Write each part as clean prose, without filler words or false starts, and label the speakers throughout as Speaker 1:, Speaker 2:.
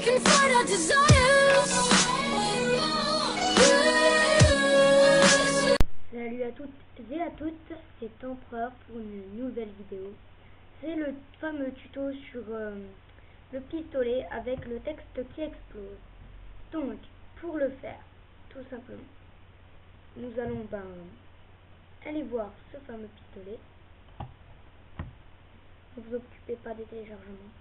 Speaker 1: can fight our desires.
Speaker 2: Salut à toutes et à toutes, c'est Empereur pour une nouvelle vidéo. C'est le fameux tuto sur le pistolet avec le texte qui explose. Donc, pour le faire, tout simplement, nous allons aller voir ce fameux pistolet. Ne vous occupez pas des téléchargements.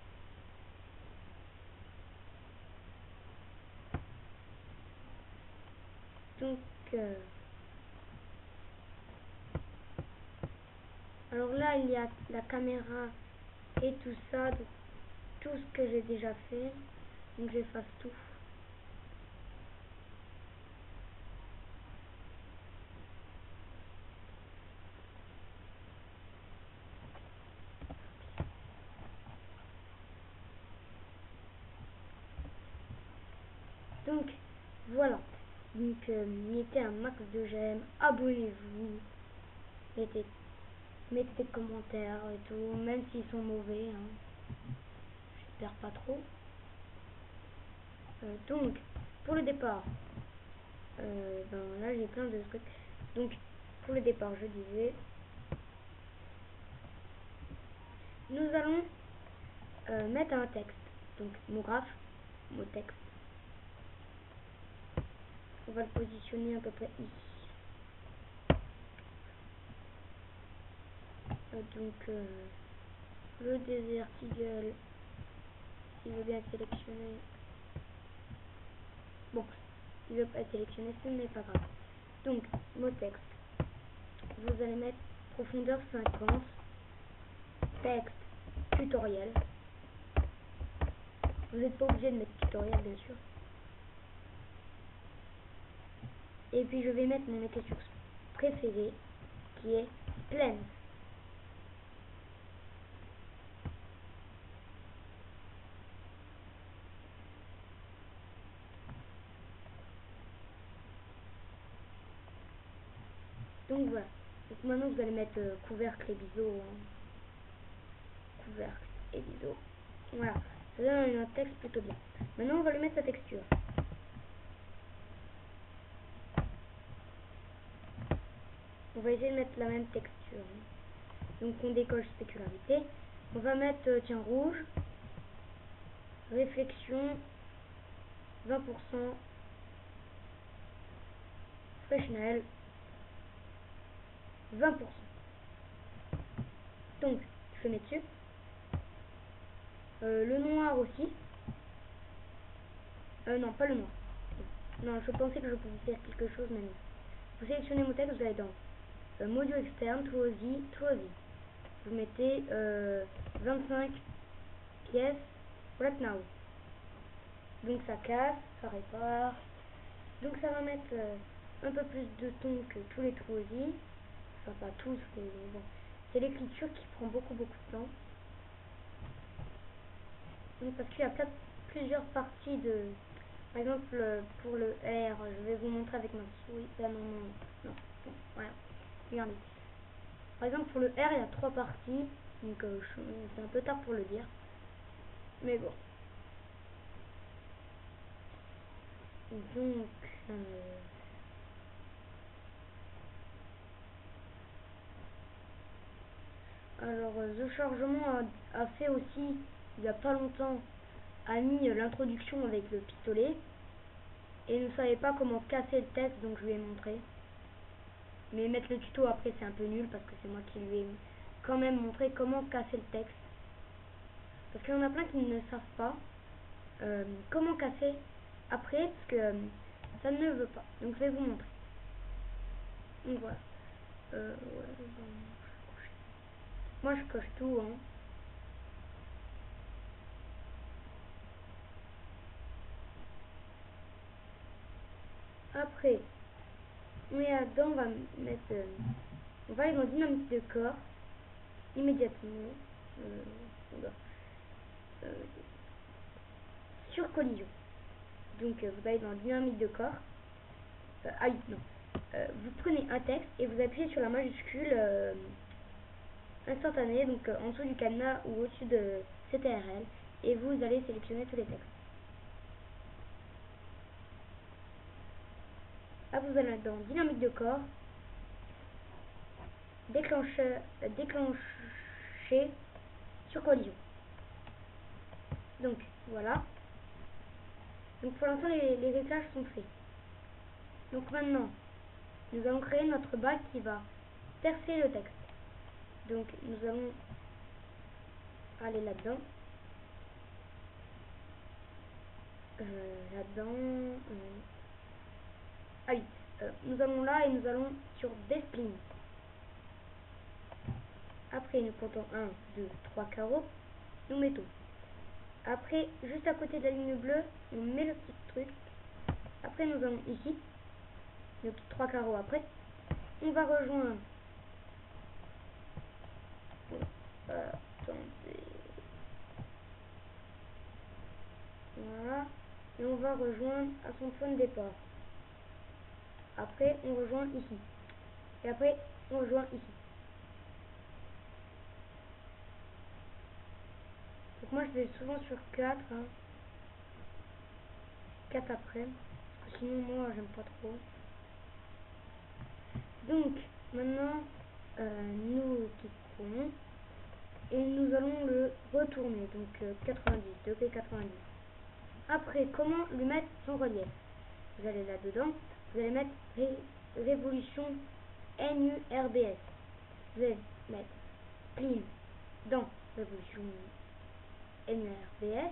Speaker 2: Donc, alors là, il y a la caméra et tout ça, donc tout ce que j'ai déjà fait. Donc j'efface tout. Donc voilà. Donc mettez un max de j'aime, abonnez-vous, mettez des commentaires et tout, même s'ils sont mauvais, hein. J'espère pas trop. Donc pour le départ, là j'ai plein de trucs. Donc pour le départ, je disais, nous allons mettre un texte. Donc mot graphe, mot texte. On va le positionner à peu près ici. Donc le Desert Eagle, s'il veut bien être sélectionné. Bon, il veut pas être sélectionné, ce n'est pas grave. Donc mot texte, vous allez mettre profondeur 50, texte tutoriel. Vous n'êtes pas obligé de mettre tutoriel, bien sûr. Et puis je vais mettre mon écriture préférée qui est pleine. Donc voilà. Donc maintenant vous allez mettre couvercle et biseau. Hein. Couvercle et biseau. Voilà. Ça donne un texte plutôt bien. Maintenant on va lui mettre sa texture. On va essayer de mettre la même texture. Donc on décoche spécularité. On va mettre tiens rouge. Réflexion 20%. Freshnel 20%. Donc je mets dessus. Le noir aussi. Non, pas le noir. Non, je pensais que je pouvais faire quelque chose, mais non. Vous sélectionnez mon texte, vous allez dans Modio externe, True Vous mettez 25 pièces right now. Donc ça casse, ça répare. Donc ça va mettre un peu plus de ton que tous les True. Enfin pas tous, mais bon. C'est l'écriture qui prend beaucoup de temps. Donc parce qu'il y a plusieurs parties de... Par exemple, pour le R, je vais vous montrer avec ma souris. Non, voilà. Regardez. Par exemple, pour le R, il y a 3 parties. Donc, c'est un peu tard pour le dire. Mais bon. Donc, alors, The Chargement a fait aussi, il n'y a pas longtemps, a mis l'introduction avec le pistolet. Et ne savait pas comment casser le texte, donc je lui ai montré. Mais mettre le tuto après c'est un peu nul parce que c'est moi qui lui ai quand même montré comment casser le texte. Parce qu'il y en a plein qui ne savent pas comment casser après parce que ça ne veut pas. Donc je vais vous montrer. Donc voilà. Moi je coche tout, hein. Après, on est là-dedans, on va mettre... on va aller dans dynamique de corps immédiatement. Sur collision. Donc vous allez dans dynamique de corps. Vous prenez un texte et vous appuyez sur la majuscule instantanée, donc en dessous du cadenas ou au-dessus de CTRL, et vous allez sélectionner tous les textes. Là, vous allez dans dynamique de corps, déclencher sur collision. Donc, voilà. Donc, pour l'instant, les réglages sont faits. Donc, maintenant, nous allons créer notre balle qui va percer le texte. Donc, nous allons aller là-dedans. Ah oui, nous allons là et nous allons sur Display. Après, nous comptons 1, 2, 3 carreaux. Nous mettons. Après, juste à côté de la ligne bleue, on met le petit truc. Après, nous allons ici. Le petit 3 carreaux après. On va rejoindre. Attendez. Voilà. Et on va rejoindre à son point de départ. Après, on rejoint ici. Et après, on rejoint ici. Donc moi, je vais souvent sur 4. Hein. 4 après. Parce que sinon, moi, j'aime pas trop. Donc, maintenant, nous quittons. Et nous allons le retourner. Donc, 90, degré 90. Après, comment lui mettre son relief? Vous allez là-dedans. Vous allez mettre révolution NURBS. Vous allez mettre clean dans révolution NURBS.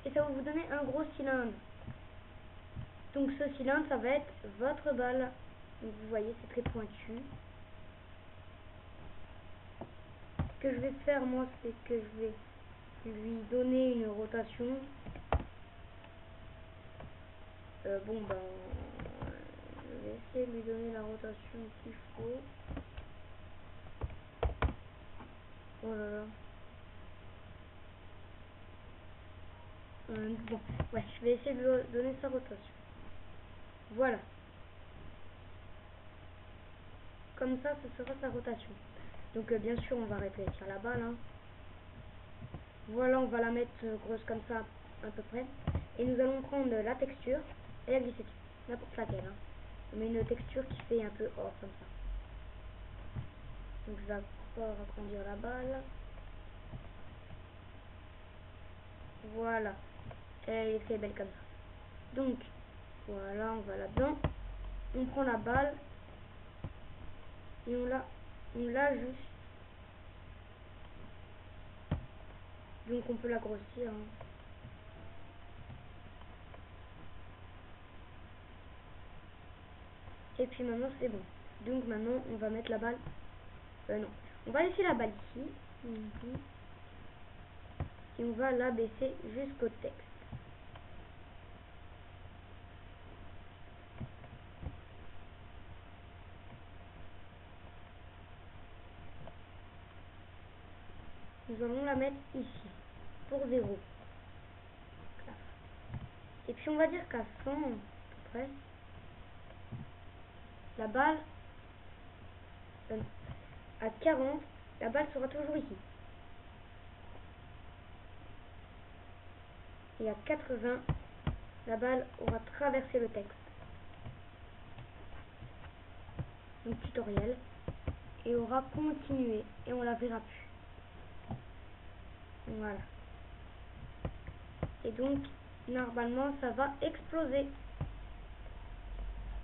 Speaker 2: Et ça va vous donner un gros cylindre. Donc ce cylindre, ça va être votre balle. Donc vous voyez, c'est très pointu. Ce que je vais faire, moi, c'est que je vais lui donner une rotation. Bon, ben, je vais essayer de lui donner la rotation qu'il faut. Oh là là. Bon, ouais, je vais essayer de lui donner sa rotation. Voilà. Comme ça, ce sera sa rotation. Donc, bien sûr, on va rétrécir la balle. Hein. Voilà, on va la mettre grosse comme ça, à peu près. Et nous allons prendre la texture et la glisser dessus. N'importe laquelle. Hein. On met une texture qui fait un peu or, comme ça. Donc, je vais encore agrandir la balle. Voilà. Elle est très belle comme ça. Donc, voilà, on va là-dedans. On prend la balle. Et on l'ajuste. Donc on peut la grossir. Hein. Et puis maintenant c'est bon. Donc maintenant on va mettre la balle. Non. On va laisser la balle ici. Et on va la baisser jusqu'au texte. Nous allons la mettre ici. Pour 0. Et puis on va dire qu'à 100 à peu près. La balle. À 40. La balle sera toujours ici. Et à 80. La balle aura traversé le texte. Donc tutoriel. Et aura continué. Et on la verra plus. Voilà. Et donc, normalement, ça va exploser.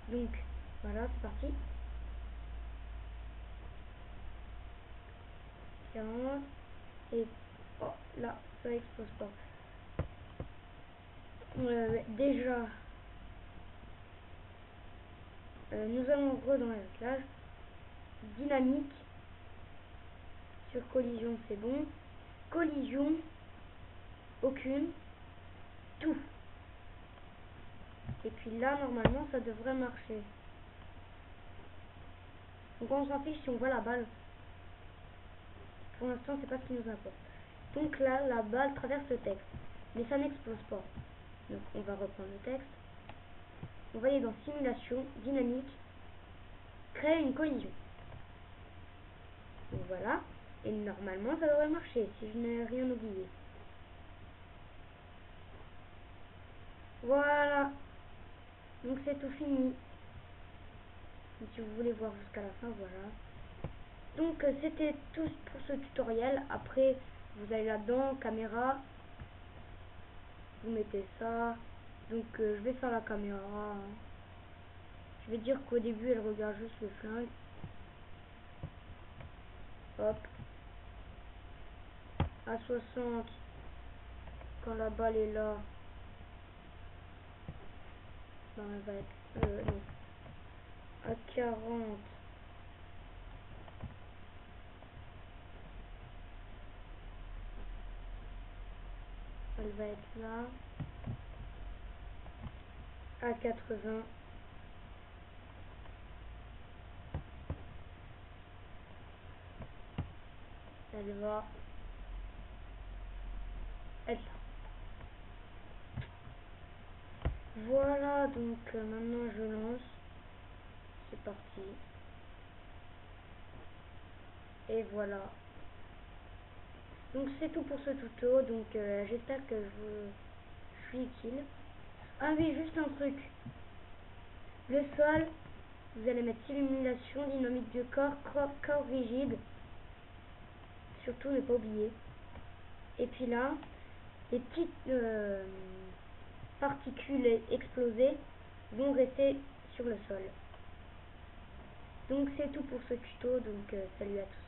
Speaker 2: Donc, voilà, c'est parti. 40. Et oh, là, ça explose pas. Déjà, nous allons dans les réglages. Dynamique. Sur collision, c'est bon. Collision. Aucune. Tout. Et puis là, normalement, ça devrait marcher. Donc on s'en fiche si on voit la balle. Pour l'instant, c'est pas ce qui nous importe. Donc là, la balle traverse le texte. Mais ça n'explose pas. Donc on va reprendre le texte. On va aller dans simulation, dynamique, créer une collision. Donc voilà. Et normalement, ça devrait marcher si je n'ai rien oublié. Voilà. Donc c'est tout fini. Donc, si vous voulez voir jusqu'à la fin, voilà. Donc c'était tout pour ce tutoriel. Après vous allez là-dedans, caméra, vous mettez ça. Donc je vais faire la caméra, hein. Je vais dire qu'au début elle regarde juste le flingue. Hop. À 60, quand la balle est là, ben, elle va être non. À 40, elle va être là. À 80, elle va être là. Voilà, donc maintenant je lance. C'est parti. Et voilà. Donc c'est tout pour ce tuto. Donc j'espère que je suis utile. Ah oui, juste un truc. Le sol, vous allez mettre illumination, dynamique de corps rigide. Surtout ne pas oublier. Et puis là, les petites particules explosées vont rester sur le sol. Donc c'est tout pour ce tuto. Donc salut à tous.